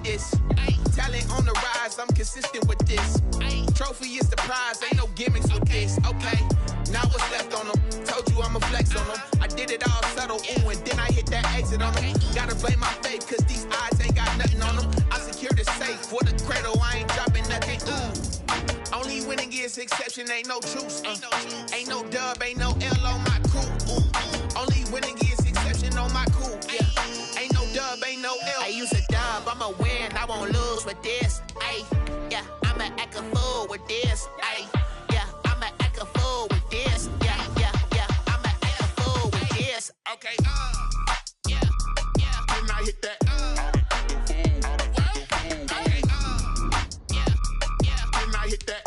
this. Talent on the rise, I'm consistent with this. Trophy is the prize, ain't no gimmicks with this. Okay, now what's left on them? Told you I'ma flex on them. I did it all subtle, ooh, and then I hit that exit on them. Gotta blame my faith, cause these eyes ain't got nothing on them. I secured the safe for the cradle, I ain't dropping nothing. Ooh. Only winning is exception, ain't no truce. Ain't no dub, ain't no L on my crew. Only winning is exception on my crew. Yeah. Ain't no dub, ain't no L. I use a dub, I'ma win, I won't lose with this. Ay, yeah, I'ma act a fool with this. Ay, yeah, I'ma act a fool with this. Yeah, yeah, yeah, I'ma act a fool with this. Okay, yeah, yeah. Then I hit that. Okay, yeah, yeah. Then I hit that.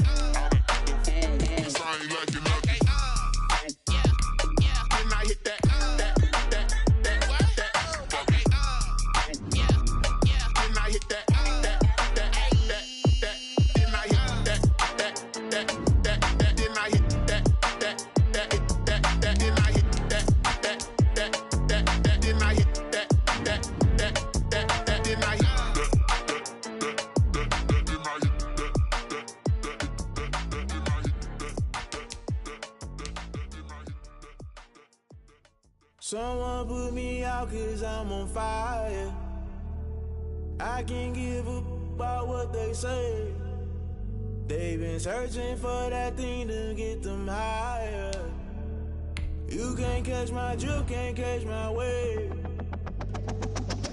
Someone put me out cause I'm on fire. I can't give up about what they say. They've been searching for that thing to get them higher. You can't catch my drift, can't catch my wave.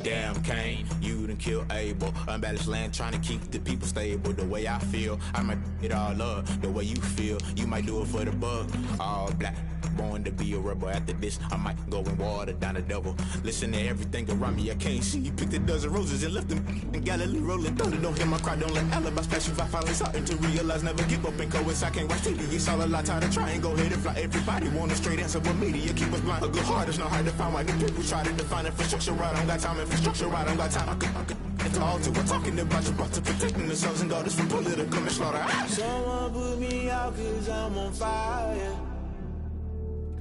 Damn Kane, you done killed Abel. Unbalanced land trying to keep the people stable. The way I feel, I might it all up. The way you feel, you might do it for the bug. All black, born to be a rebel. After this, I might go and water down the devil. Listen to everything around me, I can't see. You picked a dozen roses and left them in Galilee rolling thunder. Don't hear my cry, don't let alibis pass you. I finally starting to realize, never give up and coincide. I can't watch TV, it's all a lot. Tired of trying, go ahead and fly. Everybody want a straight answer, but media keep us blind. A good heart is not hard to find. Why the people try to define infrastructure right? I don't got time, infrastructure right? I don't got time. I could it's all to we're talking about you, about to protecting the sons and daughters from political manslaughter. Someone put me out cause I'm on fire.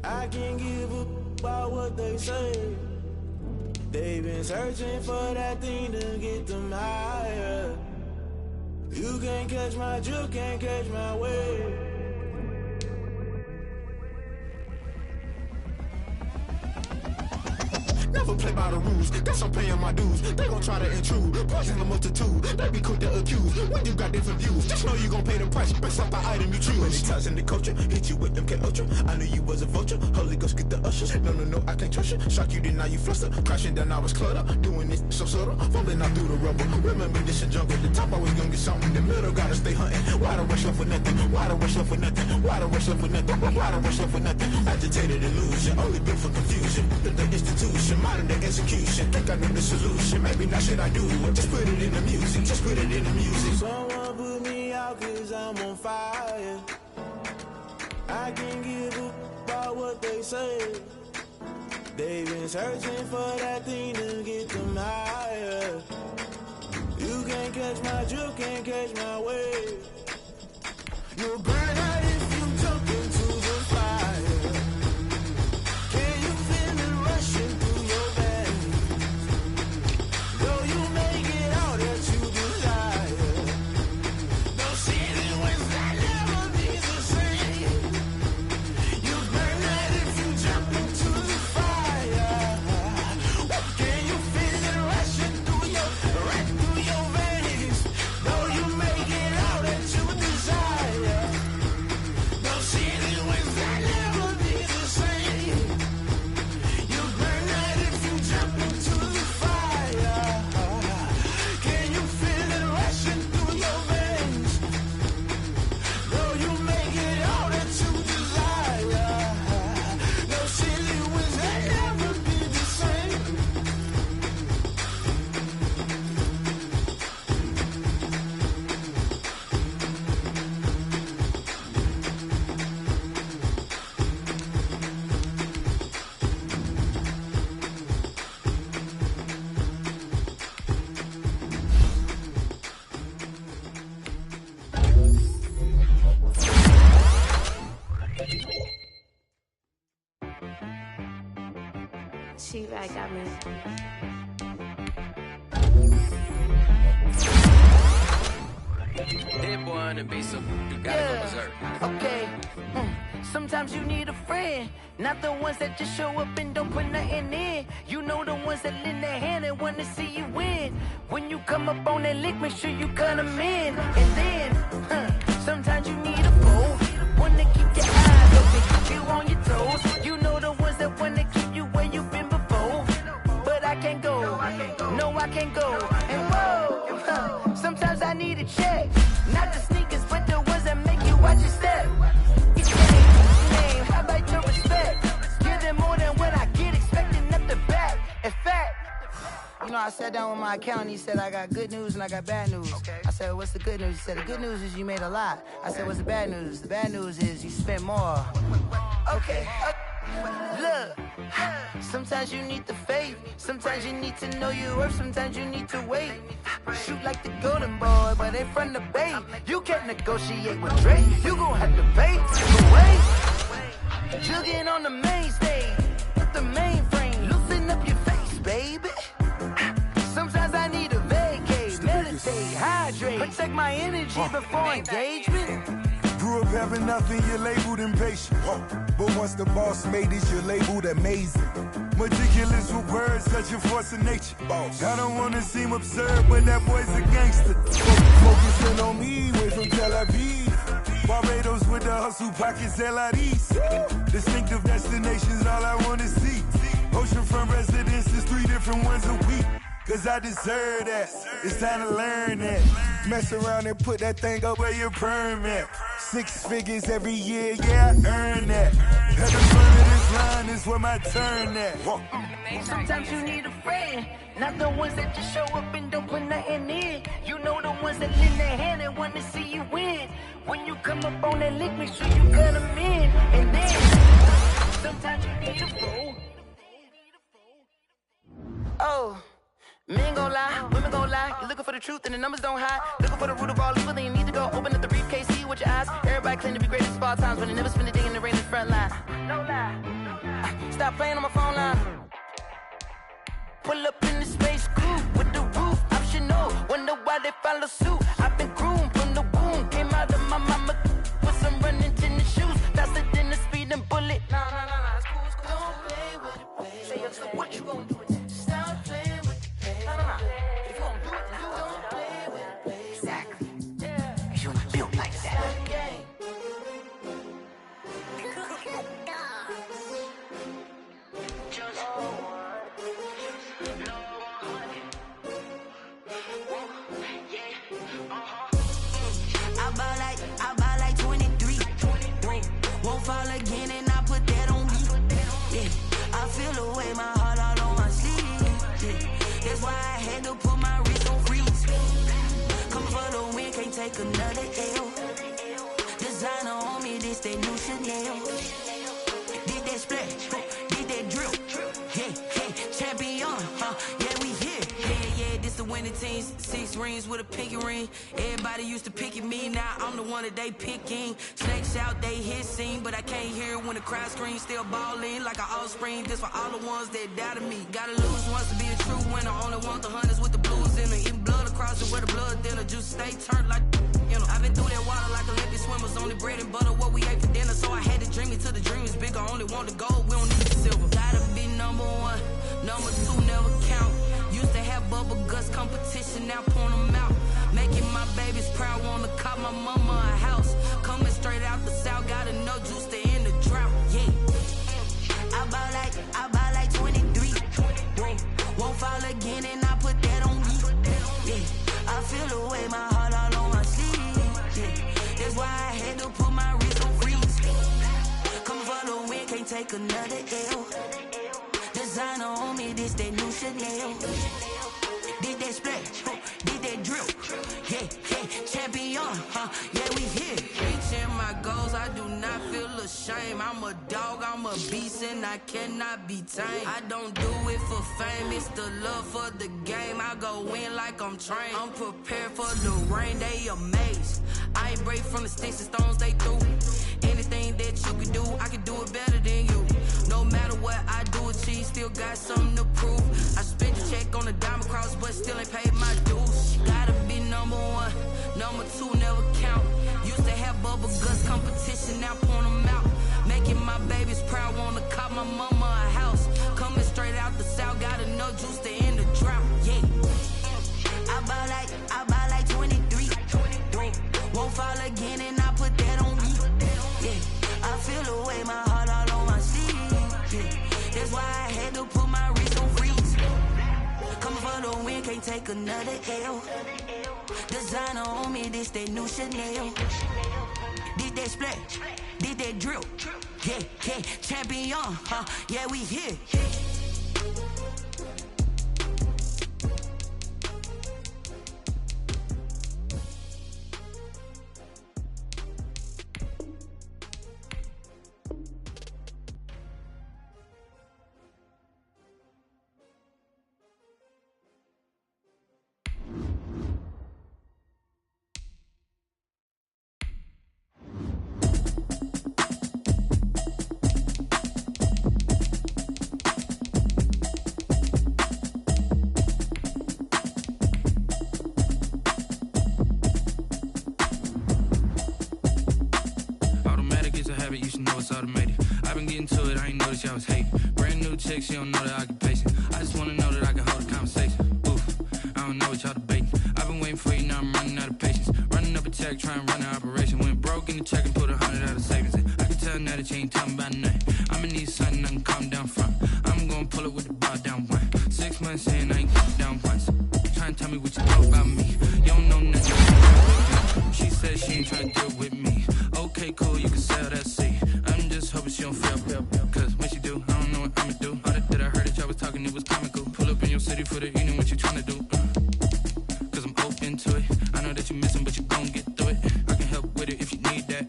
I can't give up about what they say. They've been searching for that thing to get them higher. You can't catch my drift, can't catch my wave. Never play by the rules, guess I'm paying my dues. They gon' try to intrude, poison the multitude. They be quick to accuse, when you got different views. Just know you gon' pay the price, based off the item you choose. Many ties in the culture, hit you with them K-Ultra. I knew you was a vulture, Holy Ghost get the ushers. No, I can't trust you. Shock you, then now you fluster. Crashing down, I was cluttered. Doing this so subtle, falling out through the rubble. Remember this a jungle, the top always gonna get something. In the middle, gotta stay hunting. Why the rush left for nothing? Why the rush left for nothing? Why the rush left for nothing? Why the rush left for nothing? Agitated illusion, only built for confusion. The institution, modern day execution. Think I know the solution, maybe not should I do it. Just put it in the music, just put it in the music. Someone put me out cause I'm on fire. I can't give up about what they say. They've been searching for that thing to get them higher. You can't catch my drift, can't catch my wave. You'll burn out if you jump into the fire. Can you feel it rushing through your veins? Though you make it all that you desire. No ceiling wins that never be the same. You burn out if you jump into the fire. Can you feel it rushing through your veins? Though you make it all that you desire. No ceiling wins that never be the same. You burn out if you jump into the fire. Can you feel it rushing through your veins? Though you make it all that you desire. No ceiling wins that never be the same. She right got me. the beat, so you gotta go berserk. Okay. Sometimes you need a friend, not the ones that just show up and don't put nothing in. You know the ones that lend their hand and wanna see you win. When you come up on that lick, make sure you cut them in. And then, sometimes you need a foe, one to keep your eyes open, keep you on your toes. You know the ones that wanna keep you where you've been before. But I can't go, no I can't go. And whoa, sometimes I need a check, not the sneakers, but the ones that make you watch your step. How about your respect? Give them more than what I get, expecting up the back. In fact, you know, I sat down with my accountant. He said, I got good news and I got bad news. Okay. I said, what's the good news? He said, the good news is you made a lot. I said, what's the bad news? The bad news is you spent more. Okay. Look, sometimes you need the faith. Sometimes you need to know your worth. Sometimes you need to wait. Shoot like the golden boy, but they from the bay. You can't negotiate with Drake. You gon' have to pay. But wait, jugging on the main stage with the mainframe. Loosen up your face, baby. Sometimes I need a vacate, meditate, hydrate, protect my energy before engagement. Grew up having nothing, you're labeled impatient. But once the boss made it, you're labeled amazing. Meticulous with words, such a force of nature. I don't wanna seem absurd, but that boy's a gangster. Focusing on me, way from Tel Aviv. Barbados with the hustle pockets, LIDs. Distinctive destinations, all I wanna see. Oceanfront residences, 3 different ones a week. Cause I deserve that, it's time to learn that. Mess around and put that thing up where your permit. 6 figures every year, yeah, I earn that. At the front of this line is where my turn at. Sometimes you need a friend, not the ones that just show up and don't put nothing in. You know the ones that lend their hand and wanna see you win. When you come up on that lick, make sure you cut them in. And then, sometimes you need a fool. Oh. Men gon' lie, women gon' lie. You're looking for the truth and the numbers don't hide. Looking for the root of all evil, then you need to go open up the briefcase, see with your eyes. Everybody claim to be greatest of all times, but they never spend a day in the rain in the front line. No lie. Stop playing on my phone line. Pull up in the space coupe with the roof optional. Wonder why they follow suit. I've been groomed from the womb, came out of my mama with some running tennis shoes, faster than the speeding bullet. Nah, it's cool, it's cool. Don't play with it, baby. Say so what you gon' do with it? Stop playing. If you don't do it, then don't play with it, baby. Exactly. Yeah. You're not built like that. I buy like 23. Won't fall again and I put that on me. Yeah. I feel the way my heart all on my sleeve. Yeah. That's why I had to put my wrist on freeze. Come for the win, can't take another L. Designer on me, this that new Chanel. Did that splash, did that drill. Yeah, champion, yeah, we here. Yeah, this the winning team. 6 rings with a pinky ring. Everybody used to pick at me, now I'm the one that they picking. Snakes out, they hit scene, but I can't hear it when the crowd screams. Still balling like an offspring. This for all the ones that doubted me. Gotta lose once to be a true winner. Only want the hunters with the blues in it. Even blood across it where the blood thinner. Just stay turned like, you know. I've been through that water like Olympic swimmers. Only bread and butter what we ate for dinner. So I had to dream it till the dream is bigger. Only want the gold, we don't need the silver. Gotta be number 1, number 2 never count. Used to have bubble guts competition, now point them out. Making my babies proud, wanna cop my mama a house. Coming straight out the south, gotta know juice to end the drought. Yeah. I buy like 23. Won't fall again and I put that on me. Yeah. I feel the way my heart all on my sleeve. Yeah. That's why I had to put my wrist on freeze. Come for the win, can't take another L. Designer on me, this that new Chanel. Did that splash, did that drill. Yeah, champion, yeah, we here. Reaching my goals, I do not feel ashamed. I'm a dog, I'm a beast, and I cannot be tamed. I don't do it for fame, it's the love for the game. I go in like I'm trained. I'm prepared for the rain, they amazed. I ain't break from the sticks and stones they threw. Anything that you can do, I can do it better than you. No matter what I do, achieve, still got something to prove. I spent a check on the diamond cross, but still ain't paid my dues. Gotta be number 1, number 2 never count. fall again and I put that on me. Yeah, I feel the way, my heart all on my sleeve. Yeah, that's why I had to put my wrist on freeze. Coming for the win, can't take another L. Designer on me, this that new Chanel. Did that splash, did that drill. Yeah, yeah, champion, yeah, we here. You should know it's automated. I've been getting to it, I ain't noticed y'all was hating. Brand new chick, she don't know the occupation. I just wanna know that I can hold a conversation. Oof, I don't know what y'all debating. I've been waiting for you, now I'm running out of patience. Running up a check, trying to run an operation. Went broke in the check and put 100 out of savings in. I can tell now that you ain't talking about nothing. I'ma need something I can calm down from. I'm gonna pull it with the bar down one. 6 months in, I ain't down once. Trying to tell me what you know about me. You don't know nothing. She said she ain't trying to deal with me. Okay, cool, you can sell that seat. I'm just hoping she don't feel, cause when she do, I don't know what I'ma do. All that I heard that y'all was talking, it was comical. Pull up in your city for the evening, what you tryna do? Cause I'm open to it. I know that you missing, but you gon' get through it. I can help with it if you need that.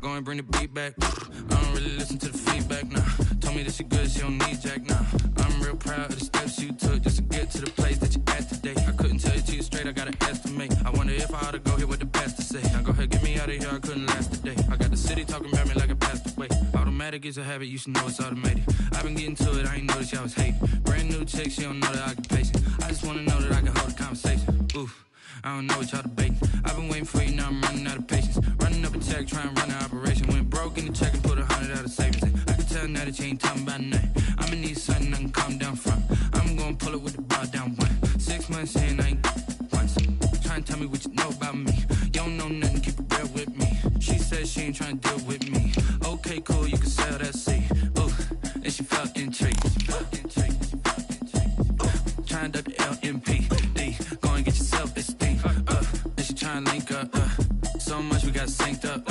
Go and bring the beat back. I don't really listen to the feedback, nah. Told me that she good, she don't need jack, nah. I'm real proud of the steps you took just to get to the place that you at today. I couldn't tell it to you straight, I gotta estimate. I wonder if I ought to go here with the best to say. Now go ahead, get me out of here, I couldn't last a day. I got the city talking about me like I passed away. Automatic is a habit, you should know it's automated. I've been getting to it, I ain't noticed y'all was hating. Brand new chick, she don't know the occupation. I just wanna know that I can hold a conversation. Oof, I don't know what y'all debating. I've been waiting for you, now I'm running out of patience. Running up a check, trying to run an operation. Went broke in the check and put 100 out of savings in. I can tell now that you ain't talking about nothing. I'ma need something I can calm down from. I'm gonna pull it with the bar down one. 6 months in, I ain't once. Trying to tell me what you know about me. You don't know nothing, keep it real with me. She said she ain't trying to deal with me. Okay, cool, you can sell that seat. Ooh, and she felt intrigued. Trying to duck the LMPD. Go and get your self-esteem. And she trying to link up. So much we got synced up.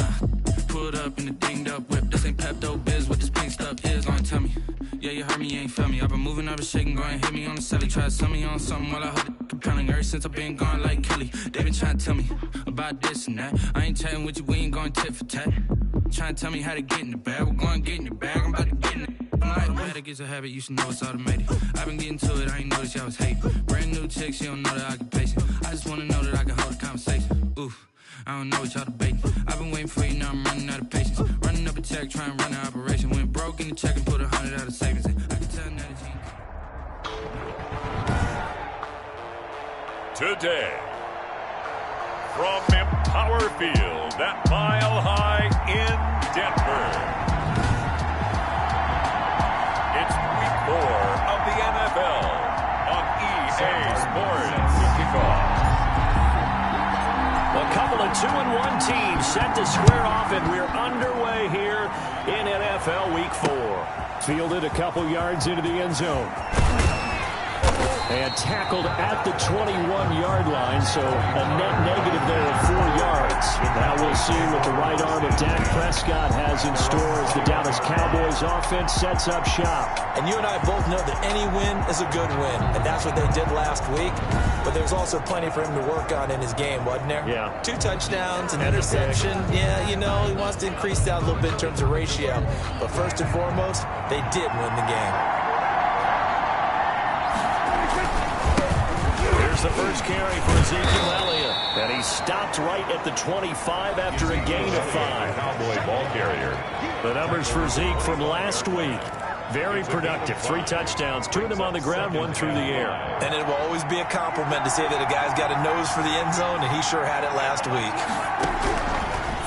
Pulled up in the dinged up whip. This ain't Pepto-Biz, what this pink stuff is. Gonna tell me. Yeah, you heard me, you ain't felt me. I've been moving, I've been shaking, go and hit me on the celly. Try to sell me on something while I heard it compelling. Ever since I've been gone like Kelly, they been trying to tell me about this and that. I ain't chatting with you, we ain't going tit for tat. Trying to tell me how to get in the bag, we're going to get in the bag, I'm about to get in it. Automatic is a habit, you should know it's automated. I've been getting to it, I ain't noticed y'all was hating. Brand new chick, she don't know the occupation. I just wanna know that I can hold a conversation. Oof, I don't know what y'all debating. I've been waiting for you, now I'm running out of patience. Running up a check, trying to run an operation. Went broke in the check and put 100 out of savings in. I can tell now that you ain't... Today, from Empower Field at Mile High in Denver, it's Week 4 of the NFL on EA Sports Kickoff. A couple of 2-1 teams set to square off, and we're underway here in NFL Week 4. Fielded a couple yards into the end zone. And tackled at the 21-yard line, so a net negative there of 4 yards. Now we'll see what the right arm of Dak Prescott has in store as the Dallas Cowboys offense sets up shop. And you and I both know that any win is a good win, and that's what they did last week. But there's also plenty for him to work on in his game, wasn't there? Yeah. 2 touchdowns, an interception. Yeah, you know, he wants to increase that a little bit in terms of ratio. But first and foremost, they did win the game. The first carry for Ezekiel Elliott, and he stopped right at the 25 after a gain of 5. Cowboy ball carrier. The numbers for Zeke from last week, very productive. 3 touchdowns, 2 of them on the ground, 1 through the air. And it will always be a compliment to say that a guy's got a nose for the end zone, and he sure had it last week.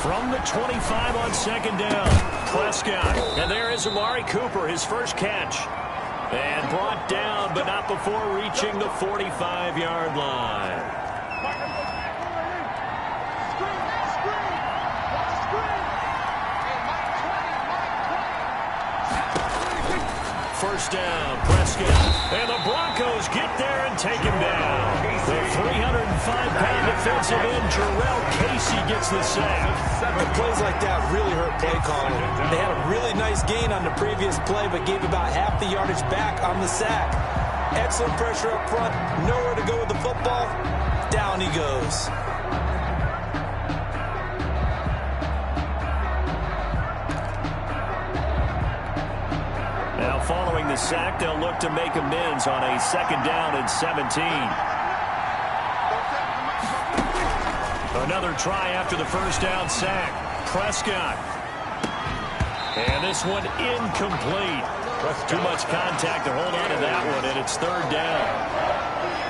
From the 25 on second down, Prescott, and there is Amari Cooper, his first catch. And brought down, but not before reaching the 45-yard line. first down. Prescott. And the Broncos get there and take him down. The 305-pound defensive end, Jarrell Casey, gets the sack. And plays like that really hurt play calling. They had a really nice gain on the previous play, but gave about half the yardage back on the sack. Excellent pressure up front. Nowhere to go with the football. Down he goes. Now following the sack, they'll look to make amends on a 2nd down and 17. Another try after the first down sack. Prescott. And this one incomplete. Too much contact to hold on to that one, and it's 3rd down.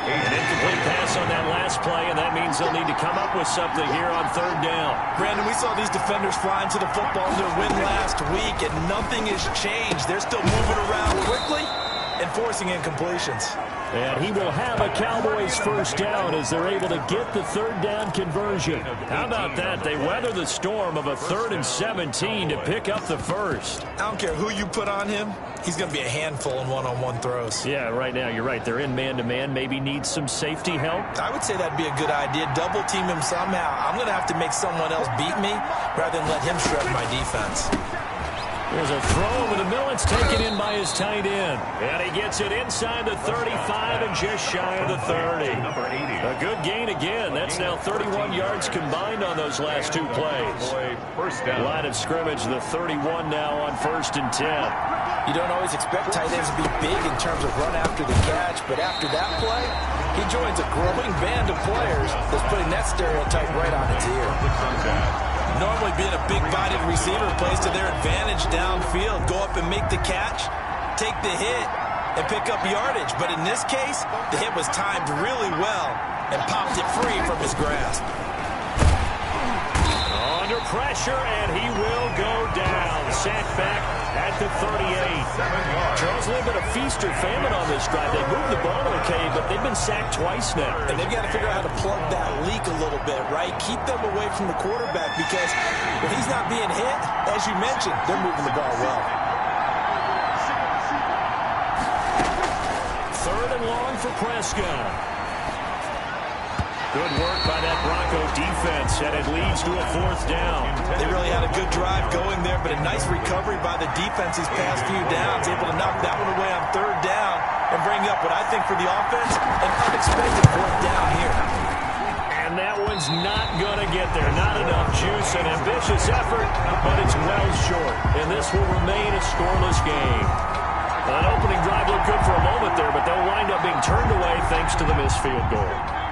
An incomplete pass on that last play, and that means they'll need to come up with something here on 3rd down. Brandon, we saw these defenders flying to the football in their win last week, and nothing has changed. They're still moving around quickly and forcing incompletions. And he will have a Cowboys first down as they're able to get the 3rd down conversion. How about that? They weather the storm of a 3rd and 17 to pick up the first. I don't care who you put on him. He's going to be a handful in one-on-one throws. Yeah, right now, you're right. They're in man-to-man. Maybe need some safety help. I would say that'd be a good idea. Double team him somehow. I'm going to have to make someone else beat me rather than let him shred my defense. There's a throw over the middle. It's taken in by his tight end. And he gets it inside the 35 and just shy of the 30. A good gain again. That's now 31 yards combined on those last 2 plays. Line of scrimmage, the 31 now on 1st and 10. You don't always expect tight ends to be big in terms of run after the catch, but after that play, he joins a growing band of players that's putting that stereotype right on its ear. Normally being a big-bodied receiver plays to their advantage downfield. Go up and make the catch, take the hit, and pick up yardage. But in this case, the hit was timed really well and popped it free from his grasp. Under pressure, and he will go down. Sacked back at the 38. Charles, a little bit of feast or famine on this drive. They moved the ball okay, but they've been sacked twice now. And they've got to figure out how to plug that leak a little bit, right? Keep them away from the quarterback because when he's not being hit, as you mentioned, they're moving the ball well. 3rd and long for Prescott. Good work by that Bronco defense, and it leads to a 4th down. They really had a good drive going there, but a nice recovery by the defense these past few downs, able to knock that one away on 3rd down and bring up what I think for the offense, an unexpected 4th down here. And that one's not going to get there. Not enough juice, an ambitious effort, but it's well short. And this will remain a scoreless game. An opening drive looked good for a moment there, but they'll wind up being turned away thanks to the missed field goal.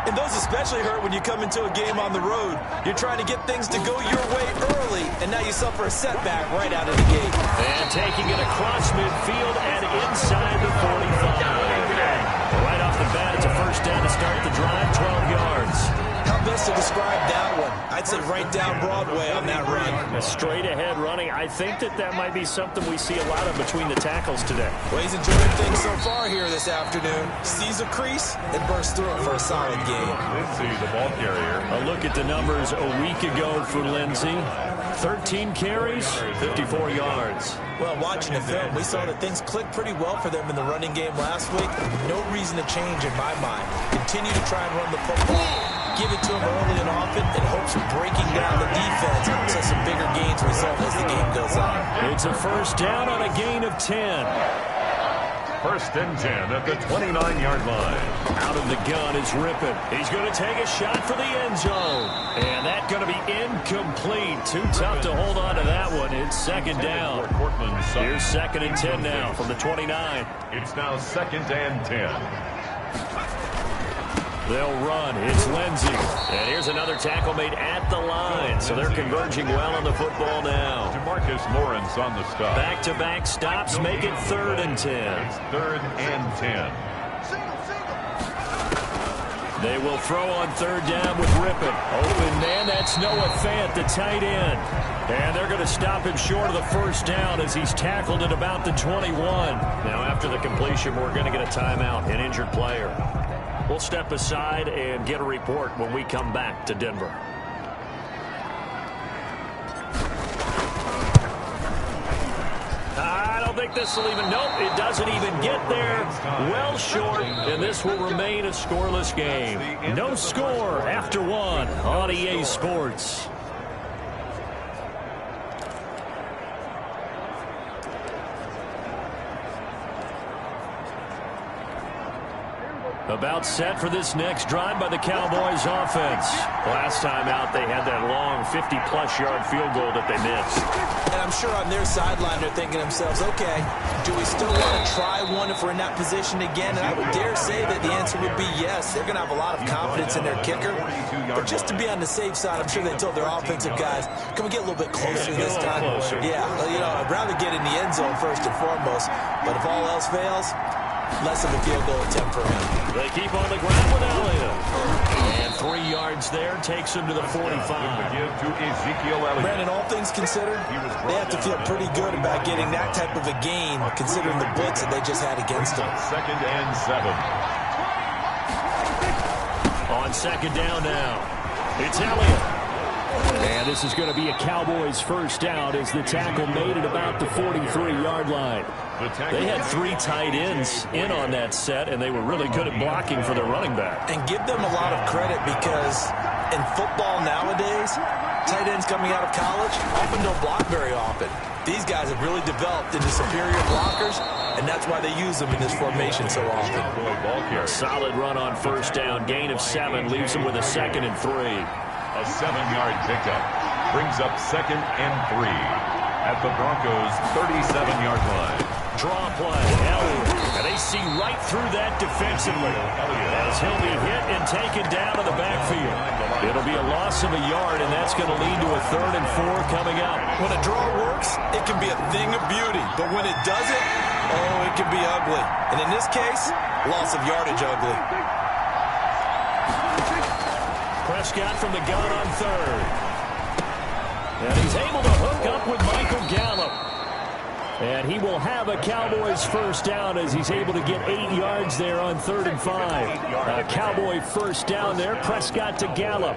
And those especially hurt when you come into a game on the road. You're trying to get things to go your way early, and now you suffer a setback right out of the gate. And taking it across midfield and inside the 45. Right off the bat, it's a first down to start the drive, 12 yards. How best to describe that one? I'd say right down Broadway on that run. A straight-ahead running. I think that might be something we see a lot of between the tackles today. Well, he's enjoying things so far here this afternoon. Sees a crease and bursts through it for a solid game. Lindsey, the ball carrier. A look at the numbers a week ago for Lindsey. 13 carries, 54 yards. Well, watching the film, we saw that things clicked pretty well for them in the running game last week. No reason to change in my mind. Continue to try and run the football. Give it to him early and often in hopes of breaking down the defense so some bigger gains result as the game goes on. It's a first down on a gain of 10. 1st and 10 at the 29-yard line. Out of the gun is Rippon. He's going to take a shot for the end zone. And that's going to be incomplete. Too tough to hold on to that one. It's 2nd down. Here's 2nd and 10 now from the 29. It's now 2nd and 10. They'll run. It's Lindsey. And here's another tackle made at the line. So they're converging well on the football now. Demarcus Lawrence on the stop. Back-to-back stops make it 3rd and 10. It's 3rd and 10. They will throw on 3rd down with Rippon. Open man, that's Noah Fant, the tight end. And they're going to stop him short of the first down as he's tackled at about the 21. Now after the completion, we're going to get a timeout, an injured player. We'll step aside and get a report when we come back to Denver. I don't think think this will even... Nope, it doesn't even get there. Well short, and this will remain a scoreless game. No score after one on EA Sports. About set for this next drive by the Cowboys offense. Last time out, they had that long 50-plus yard field goal that they missed. And I'm sure on their sideline, they're thinking to themselves, okay, do we still want to try one if we're in that position again? And I would dare say that the answer would be yes. They're going to have a lot of confidence in their kicker. But just to be on the safe side, I'm sure they told their offensive guys, can we get a little bit closer this time? Yeah, well, you know, I'd rather get in the end zone first and foremost. But if all else fails, less of a field goal attempt for him. They keep on the ground with Elliott. And 3 yards there takes him to the 45. Brandon, all things considered, they have to feel pretty good about getting that type of a gain, considering the blitz that they just had against them. 2nd and 7. On 2nd down now, it's Elliott. And this is going to be a Cowboys first down as the tackle made it about the 43-yard line. They had 3 tight ends in on that set, and they were really good at blocking for their running back. And give them a lot of credit because in football nowadays, tight ends coming out of college often don't block very often. These guys have really developed into superior blockers, and that's why they use them in this formation so often. A solid run on first down. Gain of 7 leaves them with a 2nd and 3. A 7-yard pickup brings up 2nd and 3 at the Broncos' 37-yard line. Draw play, Elliott. And they see right through that defensively as he'll be hit and taken down to the backfield. It'll be a loss of a yard, and that's going to lead to a 3rd and 4 coming up. When a draw works, it can be a thing of beauty. But when it doesn't, oh, it can be ugly. And in this case, loss of yardage ugly. Prescott from the gun on 3rd. And he's able to hook up with Michael Gallup. And he will have a Cowboys first down as he's able to get 8 yards there on 3rd and 5. A Cowboy first down there. Prescott to Gallup.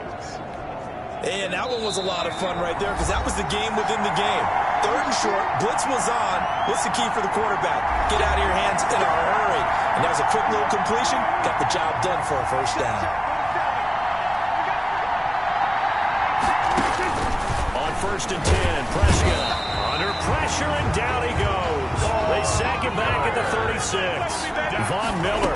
And that one was a lot of fun right there because that was the game within the game. 3rd and short, blitz was on. What's the key for the quarterback? Get out of your hands in a hurry. And that was a quick little completion. Got the job done for a first down. On 1st and 10, Prescott under pressure, and down he goes. They sack him back at the 36. Von Miller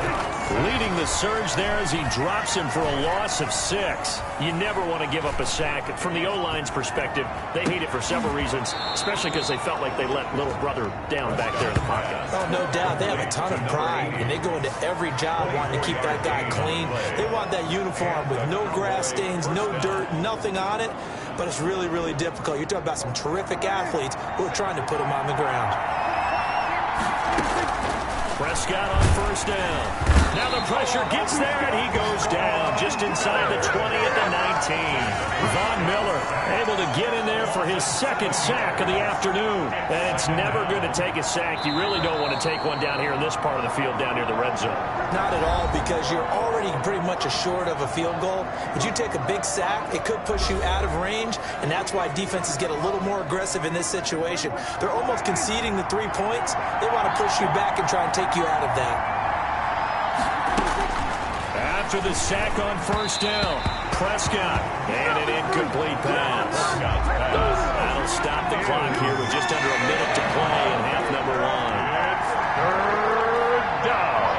leading the surge there as he drops him for a loss of 6. You never want to give up a sack. From the O-line's perspective, they hate it for several reasons, especially because they felt like they let little brother down back there in the pocket. Oh, no doubt. They have a ton of pride, and they go into every job wanting to keep that guy clean. They want that uniform with no grass stains, no dirt, nothing on it. But it's really, really difficult. You're talking about some terrific athletes who are trying to put him on the ground. Prescott on first down. Now the pressure gets there, and he goes down just inside the 20 at the 19. Von Miller able to get in there for his 2nd sack of the afternoon. And it's never good to take a sack. You really don't want to take one down here in this part of the field down near the red zone. Not at all, because you're already pretty much assured of a field goal. But you take a big sack, it could push you out of range, and that's why defenses get a little more aggressive in this situation. They're almost conceding the 3 points. They want to push you back and try and take you out of that. After the sack on first down, Prescott, and an incomplete pass. That'll stop the clock here with just under a minute to play in half number 1. 3rd down.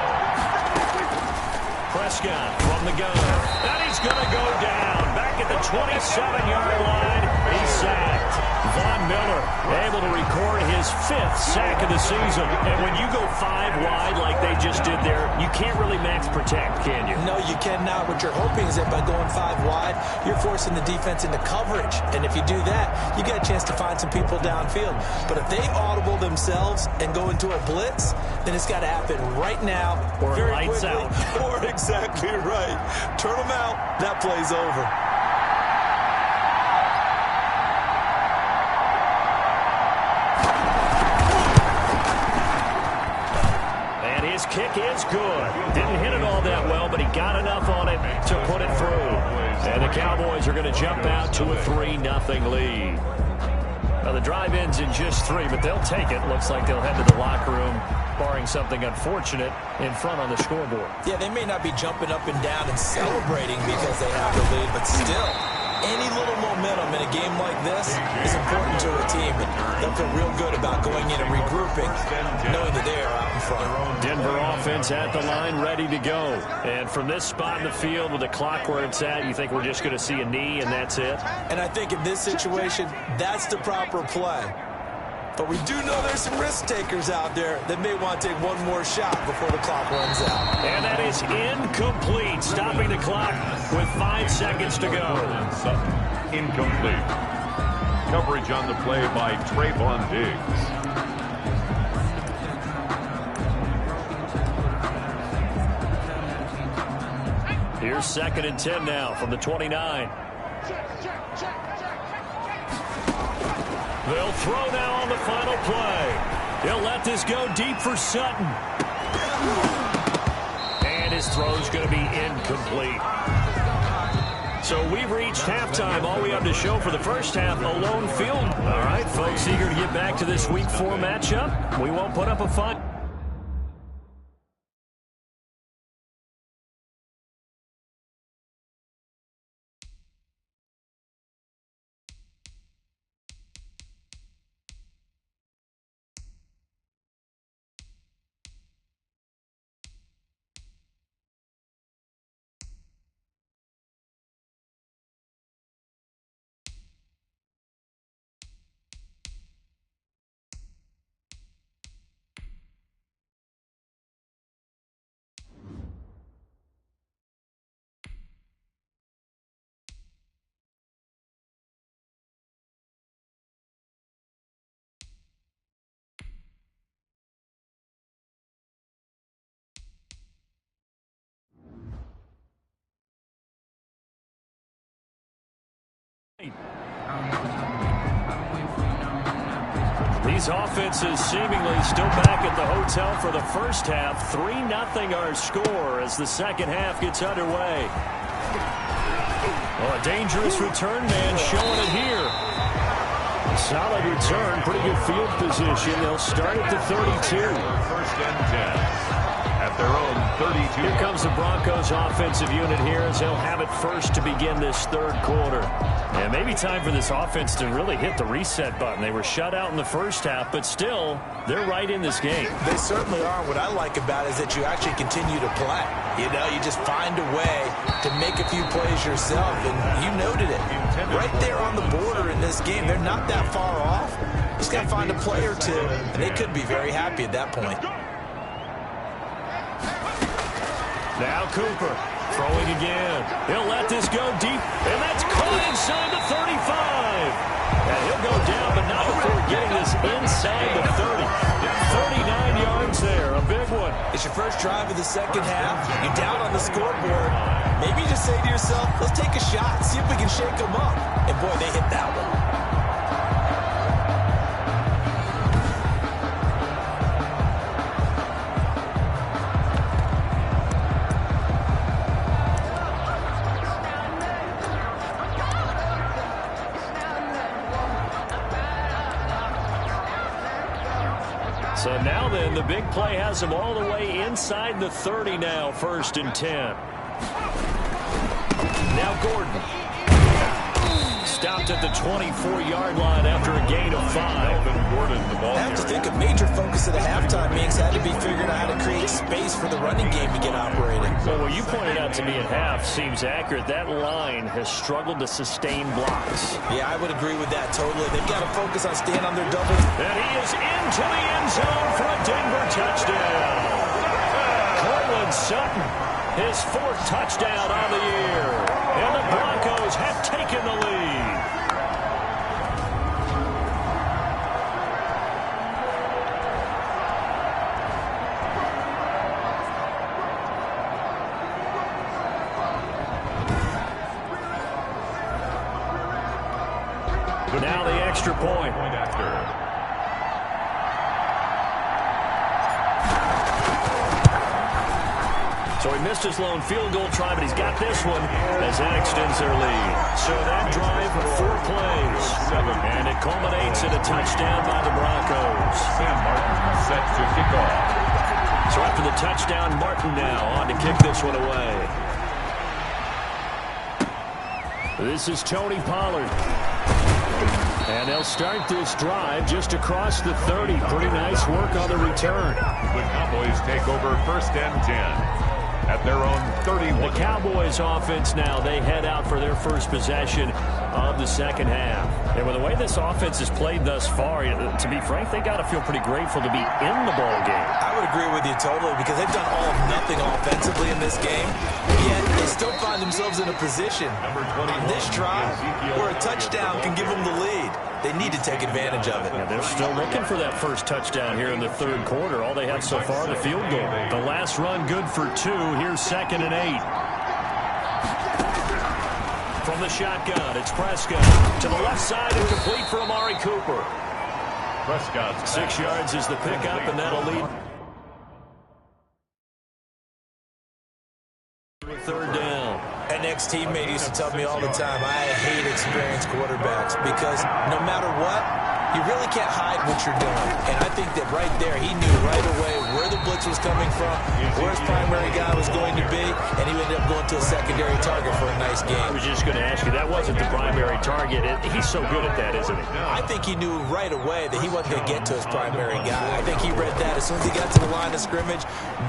Prescott from the gun, and he's going to go down back at the 27-yard line. He's sacked. Von Miller able to record his 5th sack of the season. And when you go 5 wide like they just did there, you can't really max protect, can you? No, you cannot. What you're hoping is that by going 5 wide, you're forcing the defense into coverage. And if you do that, you get a chance to find some people downfield. But if they audible themselves and go into a blitz, then it's got to happen right now. Or lights out. Or exactly right. Turn them out. That play's over. His kick is good. Didn't hit it all that well, but he got enough on it to put it through. And the Cowboys are going to jump out to a 3-0 lead. Well, the drive ends in just 3, but they'll take it. Looks like they'll head to the locker room, barring something unfortunate, in front on the scoreboard. Yeah, they may not be jumping up and down and celebrating because they have the lead, but still, any little momentum in a game like this is important to a team. And they'll feel real good about going in and regrouping, knowing that they are out in front. Denver offense at the line, ready to go. And from this spot in the field with the clock where it's at, you think we're just going to see a knee and that's it? And I think in this situation, that's the proper play. But we do know there's some risk takers out there that may want to take one more shot before the clock runs out. And that is incomplete, stopping the clock with 5 seconds to go. Incomplete. Coverage on the play by Trayvon Diggs. Here's 2nd and 10 now from the 29. They'll throw now on the final play. He'll let this go deep for Sutton. And his throw's going to be incomplete. So we've reached halftime. All we have to show for the first half, a lone field. All right, folks, eager to get back to this Week 4 matchup. We won't put up a fight. These offenses seemingly still back at the hotel for the first half. 3-0 our score as the second half gets underway. Well, a dangerous return man showing it here. Solid return, pretty good field position. They'll start at the 32. 1st and 10. At their own 32. Here comes the Broncos offensive unit here as they'll have it first to begin this 3rd quarter. And maybe time for this offense to really hit the reset button. They were shut out in the first half, but still, they're right in this game. They certainly are. What I like about it is that you actually continue to play. You know, you just find a way to make a few plays yourself, and you noted it. Right there on the border in this game, they're not that far off. Just got to find a play or two, and they could be very happy at that point. Now Cooper throwing again. He'll let this go deep, and that's caught inside the 35. And he'll go down, but not before getting this inside the 30. 39 yards there, a big one. It's your first drive of the second half. You're down on the scoreboard. Maybe you just say to yourself, let's take a shot, see if we can shake them up. And boy, they hit that one. So now then, the big play has them all the way inside the 30 now, 1st and 10. Now Gordon. Stopped at the 24-yard line after a gain of 5. I have to think a major focus of the halftime meetings had to be figuring out how to create space for the running game to get operating. Well, what you pointed out to me at half seems accurate. That line has struggled to sustain blocks. Yeah, I would agree with that totally. They've got to focus on staying on their doubles. And he is into the end zone for a Denver touchdown. Cortland Sutton, his 4th touchdown on the year. And the Broncos have taken the lead. But now the extra point. So he missed his lone field goal try, but he's got this one as that extends their lead. So that drive, 4 plays. And it culminates in a touchdown by the Broncos. Sam Martin set to kick off. So after the touchdown, Martin now on to kick this one away. This is Tony Pollard. And they'll start this drive just across the 30. Pretty nice work on the return. The Cowboys take over 1st and 10 at their own 31. The Cowboys offense now, they head out for their first possession of the second half. And with the way this offense has played thus far, to be frank, they got to feel pretty grateful to be in the ball game. I would agree with you totally, because they've done all of nothing offensively in this game, yet they still find themselves in a position on this drive where a touchdown can give them the lead. They need to take advantage of it. Yeah, they're still looking for that first touchdown here in the 3rd quarter. All they have so far, the field goal. The last run good for 2. Here's 2nd and 8. From the shotgun, it's Prescott. To the left side and complete for Amari Cooper. Prescott. 6 yards is the pickup, and that'll lead. 3rd down. An ex-teammate used to tell me all the time, I hate experienced quarterbacks because no matter what, you really can't hide what you're doing. And I think that right there, he knew right away where the blitz was coming from, where his primary guy was going to be, and he ended up going to a secondary target for a nice game. I was just going to ask you, that wasn't the primary target. He's so good at that, isn't he? I think he knew right away that he wasn't going to get to his primary guy. I think he read that as soon as he got to the line of scrimmage,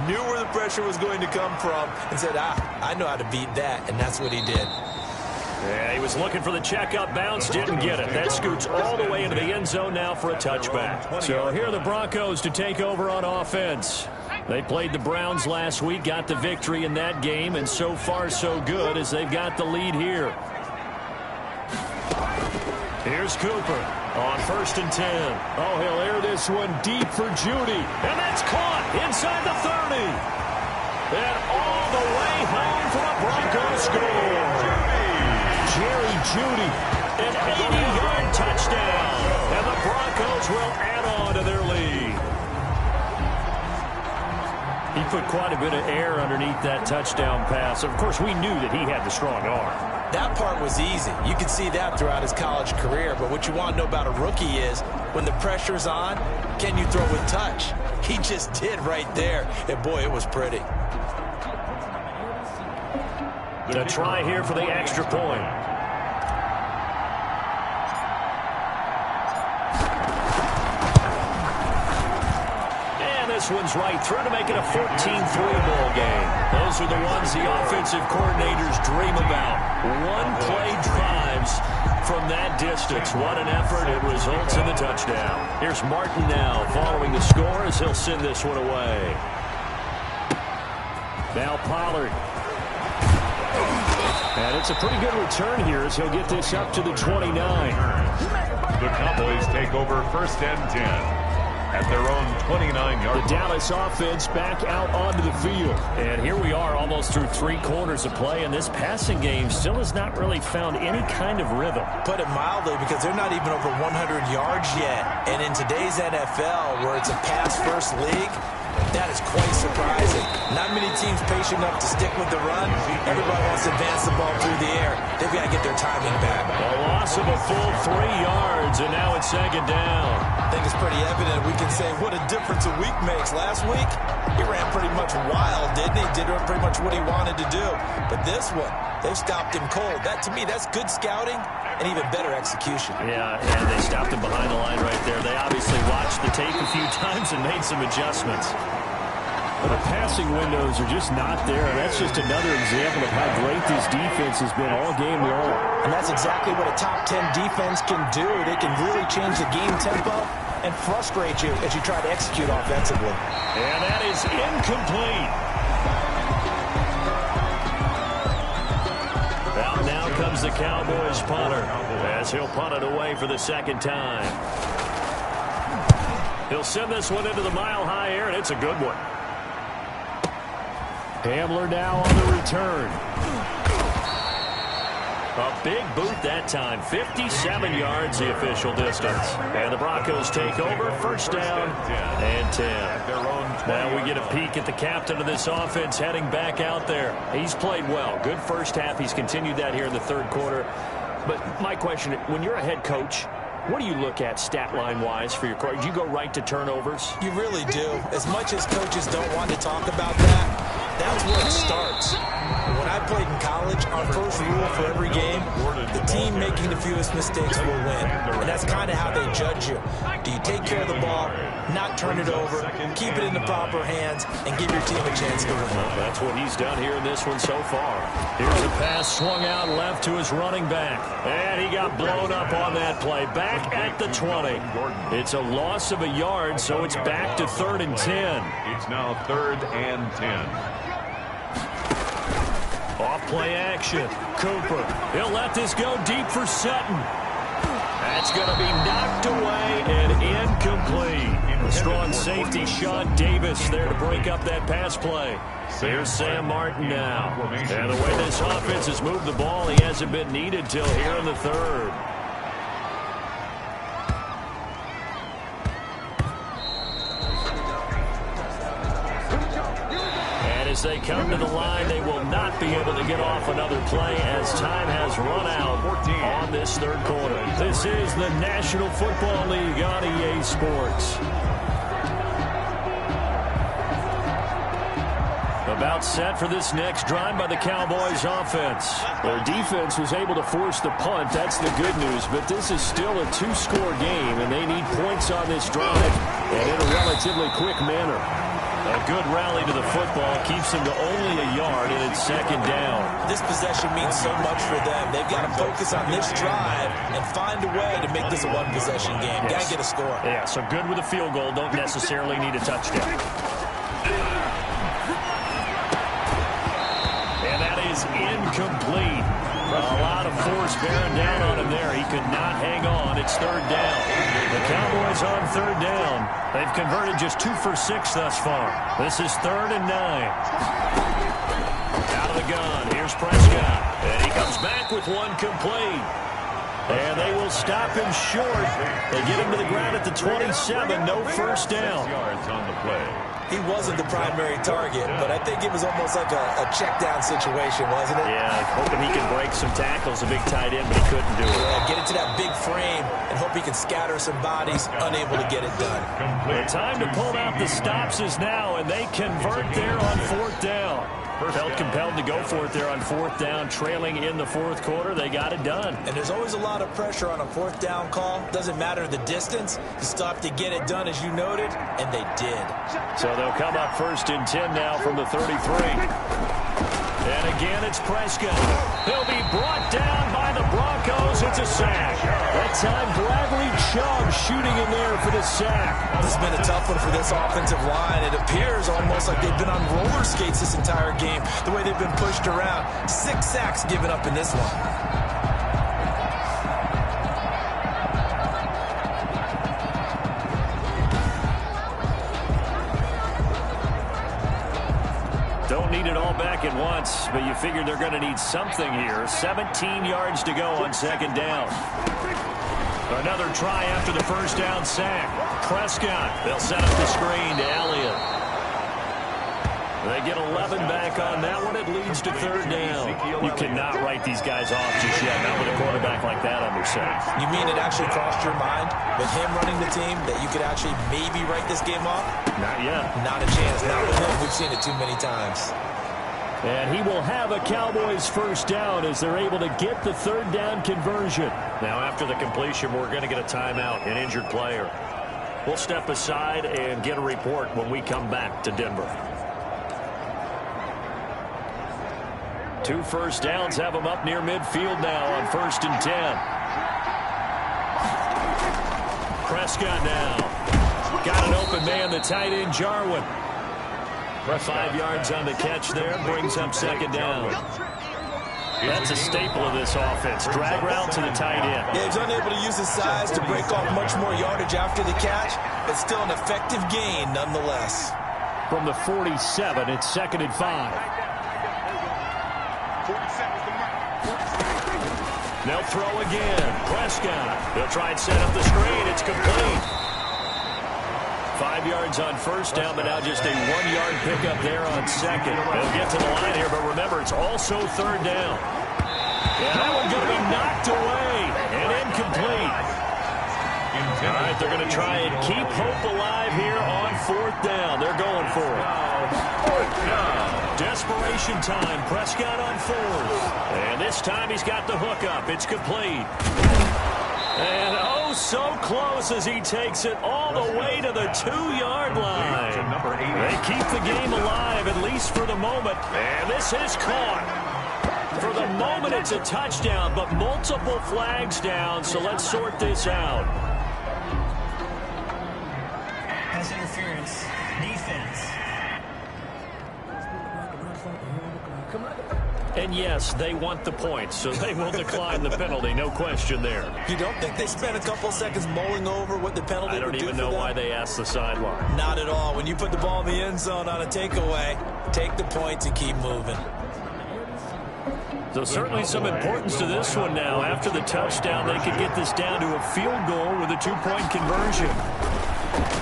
knew where the pressure was going to come from, and said, I know how to beat that, and that's what he did. Yeah, he was looking for the check-up bounce, didn't get it. That scoots all the way into the end zone now for a touchback. So here are the Broncos to take over on offense. They played the Browns last week, got the victory in that game, and so far so good as they've got the lead here. Here's Cooper on 1st and 10. Oh, he'll air this one deep for Judy. And that's caught inside the 30. And all the way home for a Broncos score. Jerry Judy, an 80-yard touchdown. And the Broncos will add on to their lead. He put quite a bit of air underneath that touchdown pass. Of course, we knew that he had the strong arm. That part was easy. You could see that throughout his college career. But what you want to know about a rookie is when the pressure's on, can you throw with touch? He just did right there. And, boy, it was pretty. The try here for the extra point. This one's right through to make it a 14-3 ball game. Those are the ones the offensive coordinators dream about. One-play drives from that distance. What an effort. It results in the touchdown. Here's Martin now following the score as he'll send this one away. Now Pollard. And it's a pretty good return here as he'll get this up to the 29. The Cowboys take over 1st and 10. At their own 29-yard line. The Dallas offense back out onto the field. And here we are almost through 3 quarters of play, and this passing game still has not really found any kind of rhythm. Put it mildly, because they're not even over 100 yards yet. And in today's NFL, where it's a pass-first league, that is quite surprising. Not many teams patient enough to stick with the run. Everybody wants to advance the ball through the air. They've got to get their timing back. A loss of a full 3 yards, and now it's 2nd down. I think it's pretty evident. We can say what a difference a week makes. Last week, he ran pretty much wild, didn't he? Did pretty much what he wanted to do. But this one, they've stopped him cold. That, to me, that's good scouting and even better execution. Yeah, and they stopped him behind the line right there. They obviously watched the tape a few times and made some adjustments. But the passing windows are just not there. That's just another example of how great this defense has been all game long. And that's exactly what a top 10 defense can do. They can really change the game tempo and frustrate you as you try to execute offensively. And that is incomplete. Out now comes the Cowboys punter as he'll punt it away for the 2nd time. He'll send this one into the mile-high air, and it's a good one. Hamler now on the return. A big boot that time. 57 yards the official distance. And the Broncos take over. First down and 10. Now we get a peek at the captain of this offense heading back out there. He's played well. Good first half. He's continued that here in the third quarter. But my question, when you're a head coach, what do you look at stat line-wise for your coach? Do you go right to turnovers? You really do. As much as coaches don't want to talk about that, that's where it starts. When I played in college, our first rule for every game, the team making the fewest mistakes will win. And that's kind of how they judge you. Do you take care of the ball, not turn it over, keep it in the proper hands, and give your team a chance to win? Well, that's what he's done here in this one so far. Here's a pass swung out left to his running back. And he got blown up on that play. Back at the 20. It's a loss of a yard, so it's back to 3rd and 10. It's now 3rd and 10. Off play action. Cooper. He'll let this go deep for Sutton. That's going to be knocked away and incomplete. A strong safety, Sean Davis, there to break up that pass play. Here's Sam Martin now. And the way this offense has moved the ball, he hasn't been needed till here in the third. As they come to the line, they will not be able to get off another play as time has run out on this third quarter. This is the National Football League on EA Sports. About set for this next drive by the Cowboys offense. Their defense was able to force the punt. That's the good news. But this is still a two-score game, and they need points on this drive and in a relatively quick manner. A good rally to the football keeps them to only a yard, and it's 2nd down. This possession means so much for them. They've got to focus on this drive and find a way to make this a one-possession game. Yes. Got to get a score. Yeah, so good with a field goal. Don't necessarily need a touchdown. And that is incomplete. A lot of force bearing down on him there. He could not hang on. It's 3rd down. The Cowboys on 3rd down. They've converted just 2 for 6 thus far. This is 3rd and 9. Out of the gun. Here's Prescott. And he comes back with one complete. And they will stop him short. They get him to the ground at the 27. No first down. Yards on the play. He wasn't the primary target, but I think it was almost like a check-down situation, wasn't it? Yeah, hoping he can break some tackles, a big tight end, but he couldn't do it. Yeah, get into that big frame and hope he can scatter some bodies, unable to get it done. The time to pull out the stops is now, and they convert there on 4th down. Felt compelled to go for it there on 4th down, trailing in the 4th quarter. They got it done. And there's always a lot of pressure on a 4th down call. Doesn't matter the distance. You still have to get it done, as you noted, and they did. So they'll come up 1st and 10 now from the 33. And again, it's Prescott. He'll be brought down by the Broncos. It's a sack. That time, Bradley Chubb shooting in there for the sack. This has been a tough one for this offensive line. It appears almost like they've been on roller skates this entire game, the way they've been pushed around. 6 sacks given up in this one. Don't need it all back at once, but you figure they're going to need something here. 17 yards to go on 2nd down. Another try after the first down sack. Prescott, they'll set up the screen to Elliott. They get 11 back on that one. It leads to 3rd down. You cannot write these guys off just yet, not with a quarterback like that under center. You mean it actually crossed your mind with him running the team that you could actually maybe write this game off? Not yet. Not a chance. Not with him. We've seen it too many times. And he will have a Cowboys first down as they're able to get the 3rd down conversion. Now after the completion, we're going to get a timeout, an injured player. We'll step aside and get a report when we come back to Denver. 2 first downs have them up near midfield now on 1st and 10. Prescott now. Got an open man, the tight end, Jarwin. 5 yards on the catch there, brings up 2nd down. That's a staple of this offense. Drag route to the tight end. Yeah, he's unable to use his size to break off much more yardage after the catch, but still an effective gain nonetheless. From the 47, it's 2nd and 5. They'll throw again. Prescott. They'll try and set up the screen. It's complete. 5 yards on first down, but now just a 1-yard pickup there on second. They'll get to the line here, but remember, it's also third down. Yeah, that one's going to be knocked away and incomplete. All right, they're going to try and keep hope alive here on fourth down. They're going for it. Desperation time. Prescott on fourth. And this time he's got the hook up. It's complete. And oh, so close as he takes it all the way to the 2-yard line. They keep the game alive, at least for the moment. And this is caught. For the moment, it's a touchdown, but multiple flags down, so let's sort this out. Pass interference. Defense. And yes, they want the points, so they will decline the penalty. No question there. You don't think they spent a couple seconds mulling over what the penalty would do for them? I don't even know why they asked the sideline. Not at all. When you put the ball in the end zone on a takeaway, take the points and keep moving. So certainly some importance to this one now. After the touchdown, they could get this down to a field goal with a 2-point conversion.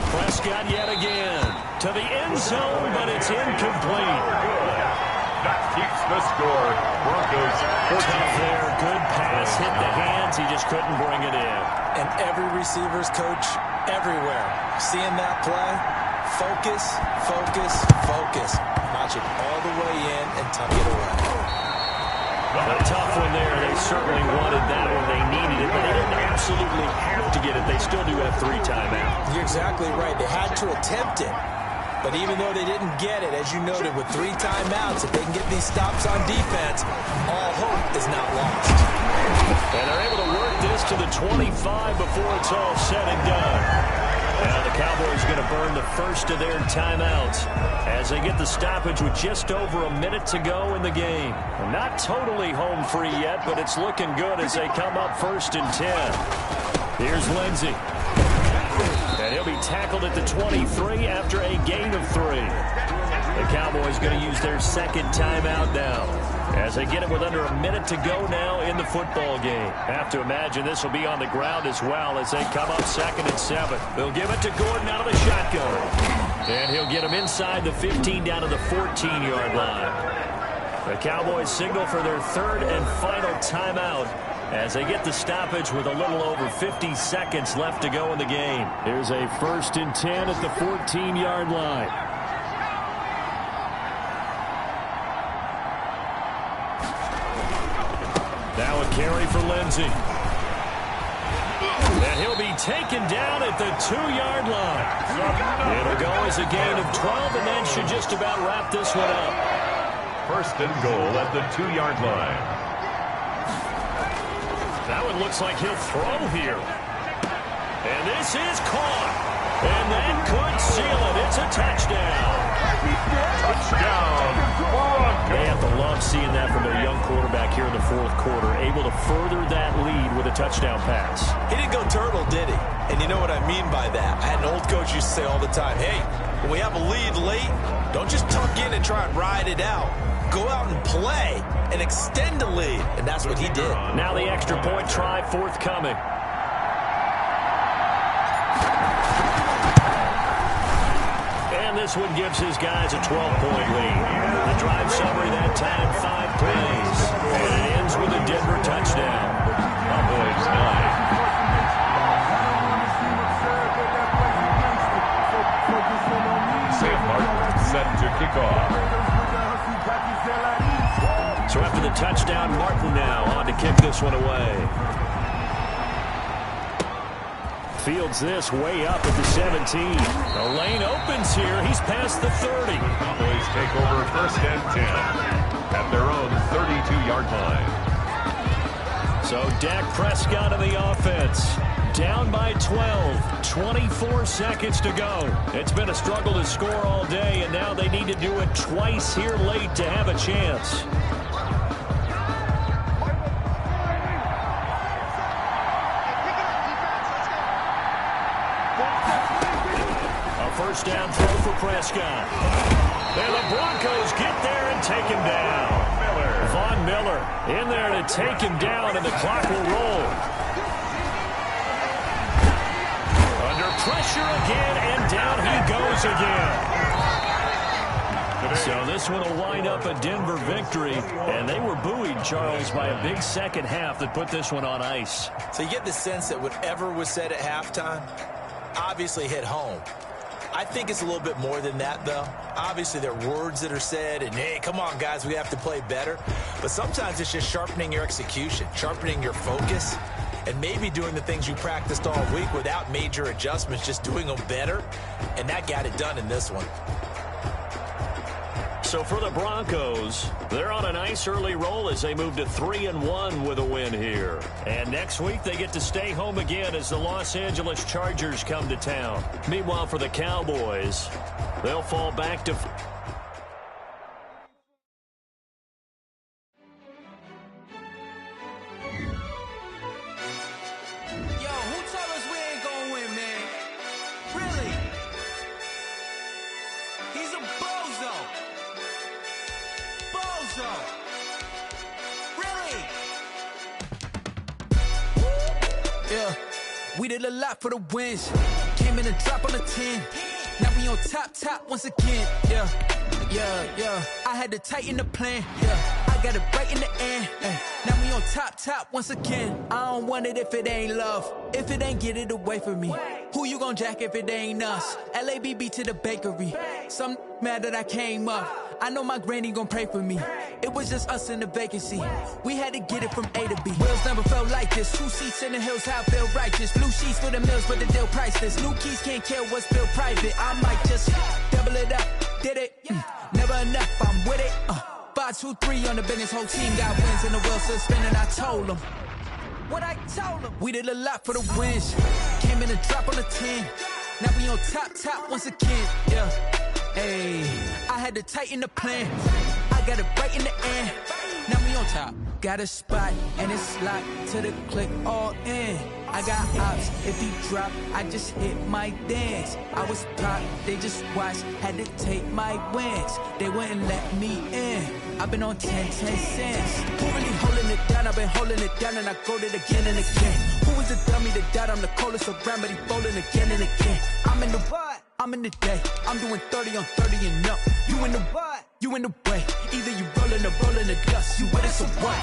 Prescott yet again to the end zone, but it's incomplete. That keeps the score. Broncos 14. Tough there. Good pass. Hit the hands. He just couldn't bring it in. And every receiver's coach everywhere. Seeing that play, focus, focus, focus. Watch it all the way in and tuck it away. A tough one there. They certainly wanted that one. They needed it, but they didn't absolutely have to get it. They still do have 3 timeouts. You're exactly right. They had to attempt it. But even though they didn't get it, as you noted, with 3 timeouts, if they can get these stops on defense, all hope is not lost. And they're able to work this to the 25 before it's all said and done. Now the Cowboys going to burn the first of their timeouts as they get the stoppage with just over a minute to go in the game. Not totally home free yet, but it's looking good as they come up 1st and 10. Here's Lindsey. And he'll be tackled at the 23 after a gain of 3. The Cowboys going to use their second timeout now as they get it with under a minute to go now in the football game. Have to imagine this will be on the ground as well as they come up 2nd and 7. They'll give it to Gordon out of the shotgun. And he'll get him inside the 15 down to the 14-yard line. The Cowboys signal for their 3rd and final timeout as they get the stoppage with a little over 50 seconds left to go in the game. Here's a 1st and 10 at the 14-yard line. Now a carry for Lindsey. And he'll be taken down at the 2-yard line. It'll go as a gain of 12, and that should just about wrap this one up. 1st and goal at the 2-yard line. That one looks like he'll throw here. And this is caught. And that could seal it. It's a touchdown. Touchdown, Broncos. They have to love seeing that from their young quarterback here in the 4th quarter, able to further that lead with a touchdown pass. He didn't go turtle, did he? And you know what I mean by that. I had an old coach used to say all the time, hey, when we have a lead late, don't just tuck in and try and ride it out. Go out and play and extend the lead. And that's what he did. Now the extra point try forthcoming. And this one gives his guys a 12-point lead. The drive summary that time, 5 plays. And it ends with a Denver touchdown. Cowboys 9. Sam Martin set to kick off. So after the touchdown, Martin now on to kick this one away. Fields this way up at the 17. The lane opens here. He's past the 30. Cowboys take over 1st and 10 at their own 32-yard line. So Dak Prescott in the offense. Down by 12. 24 seconds to go. It's been a struggle to score all day, and now they need to do it twice here late to have a chance. First down throw for Prescott. And the Broncos get there and take him down. Von Miller in there to take him down, and the clock will roll. Under pressure again, and down he goes again. So this one will wind up a Denver victory, and they were buoyed, Charles, by a big second half that put this one on ice. So you get the sense that whatever was said at halftime obviously hit home. I think it's a little bit more than that, though. Obviously, there are words that are said, and, hey, come on, guys, we have to play better. But sometimes it's just sharpening your execution, sharpening your focus, and maybe doing the things you practiced all week without major adjustments, just doing them better. And that got it done in this one. So for the Broncos, they're on a nice early roll as they move to 3-1 with a win here. And next week they get to stay home again as the Los Angeles Chargers come to town. Meanwhile, for the Cowboys, they'll fall back to... Yo, who told us we ain't gonna win, man? Really? He's a bozo. Really? Yeah, we did a lot for the wins. Came in and drop on the 10. Now we on top once again. Yeah. I had to tighten the plan. Yeah, I got it right in the end. Now we on top once again. I don't want it if it ain't love. If it ain't, get it away from me. Who you gon' jack if it ain't us? LABB to the bakery. Some mad that I came up. I know my granny gon' pray for me. It was just us in the vacancy. We had to get it from A to B. Wheels never felt like this. 2 seats in the hills, how I feel righteous. Blue sheets for the mills, but the deal priceless. New keys can't kill what's built private. I might just double it up. Did it? Never enough, I'm with it. 5, 2, 3 on the business. Whole team got wins and the wheels still spinning. I told them what I told them. We did a lot for the wins. Came in and drop on the 10. Now we on top once again. Yeah. Hey, I had to tighten the plan. I got it right in the end. Now we on top. Got a spot and it's locked to the click all in. I got ops, if he drop, I just hit my dance. I was pop, they just watched, had to take my wins. They wouldn't let me in. I've been on 10 cents. Who really holding it down? I've been holding it down and I go it again and again. Who is the dummy that doubt I'm the coldest around, but he folding again and again. I'm in the what? I'm in the day. I'm doing 30 on 30 and up. You in the what? You in the way. Either you rolling or rolling the dust. You with us or what?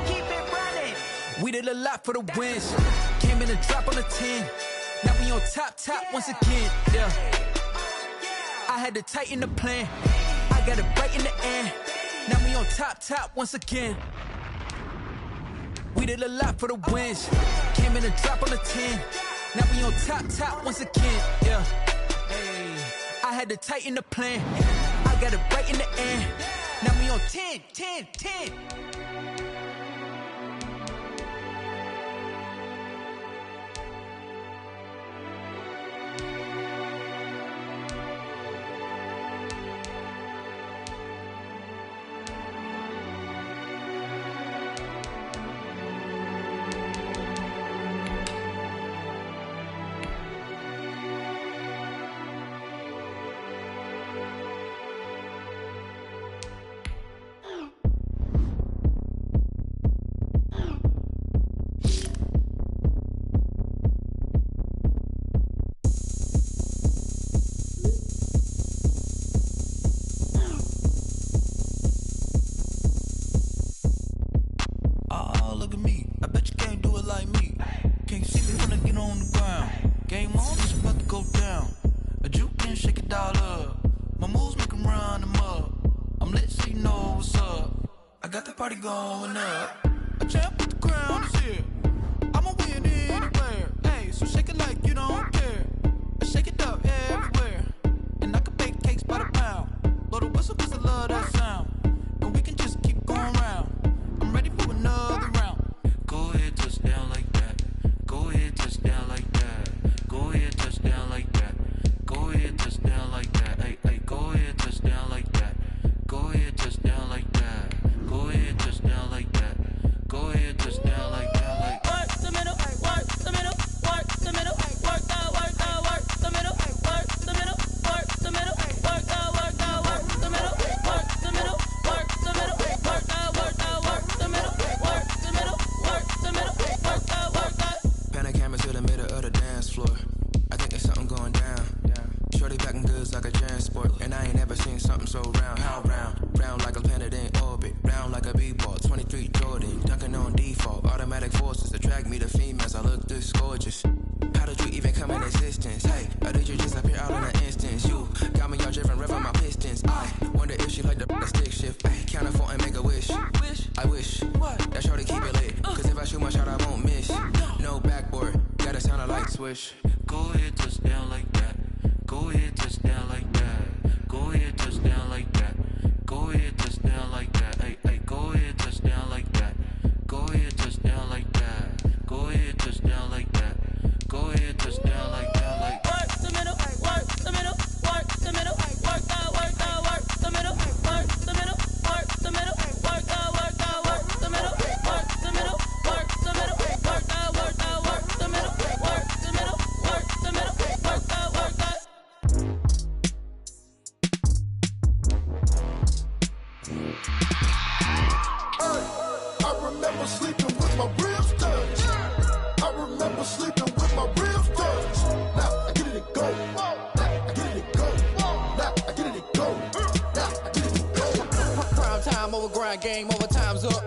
Keep it running. We did a lot for the wins. Came in and drop on the 10. Now we on top once again. Yeah. I had to tighten the plan. I got it right in the end. Now we on top once again. We did a lot for the wins. Came in and drop on the 10. Now we on top once again. Yeah. Hey, I had to tighten the plan. I got it right in the end. Now we on 10. Going up, a champ with the crown is here. I'ma win anywhere. Hey, so shake it like you don't care. Shake it up everywhere. And I can bake cakes by the pound. Blow the whistle cause I love that sound. And we can just keep going round. I'm ready for another round. Go ahead, touchdown like that. Go ahead, touchdown like that. Go ahead, touchdown like that. Go ahead, touchdown like that. Hey, go ahead, touchdown like that. Go ahead, touchdown like that. Go ahead, touchdown like that. just gorgeous. How did you even come in existence? Hey, or did you just appear out in an instance? You got me all driven, revving my pistons. I wonder if she like the stick shift. Ay, count a phone and make a wish. I wish that shorty keep it lit. Cause if I shoot my shot, I won't miss. No backboard, gotta sound a light switch. Go ahead, touchdown like that. Go ahead, touchdown like that. Go ahead, touchdown like that. Go ahead, touchdown like that. Hey, hey, go ahead, touchdown like that. Go ahead, touchdown like that. Go ahead, touchdown like that. Go ahead, touchdown like that. Like work the middle, work the middle, work the middle, work that, work that, work the middle, work the middle, work the middle, work that, work that, work the middle, work the middle, work the middle, work that, work that, work the middle, work the middle, work the middle, work that, work that. I remember sleeping with my ribs touched. I remember sleeping with my ribs touched. Now I get it go. Now I get it go. Now I get it go. Now I get it go. Prime time over grind game, overtime's up.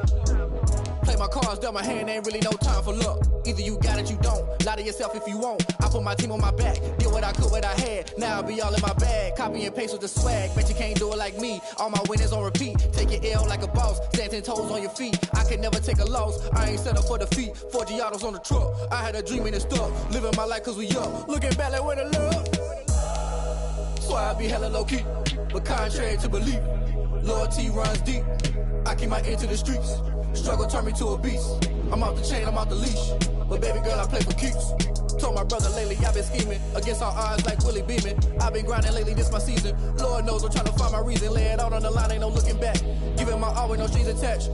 Play my cards, dealt my hand, ain't really no time for luck. Either you got it, you don't. Lie to yourself if you won't. I put my team on my back, did what I could, what I had. Now I be all in my bag, copy and paste with the swag. Bet you can't do it like me. All my winners on repeat. Take your L like a boss, stand 10 toes on your feet. I can never take a loss. I ain't set up for defeat. 4 Giottos on the truck. I had a dream and it stuck. Living my life cause we up. Looking back like where the love. So I be hella low key, but contrary to belief, loyalty runs deep. I keep my ear to the streets. Struggle turned me to a beast. I'm off the chain, I'm off the leash. But baby girl, I play for keeps. Told my brother lately, I've been scheming against all odds like Willie Beeman. I've been grinding lately, this my season. Lord knows I'm trying to find my reason. Lay it out on the line, ain't no looking back. Giving my all with no strings attached.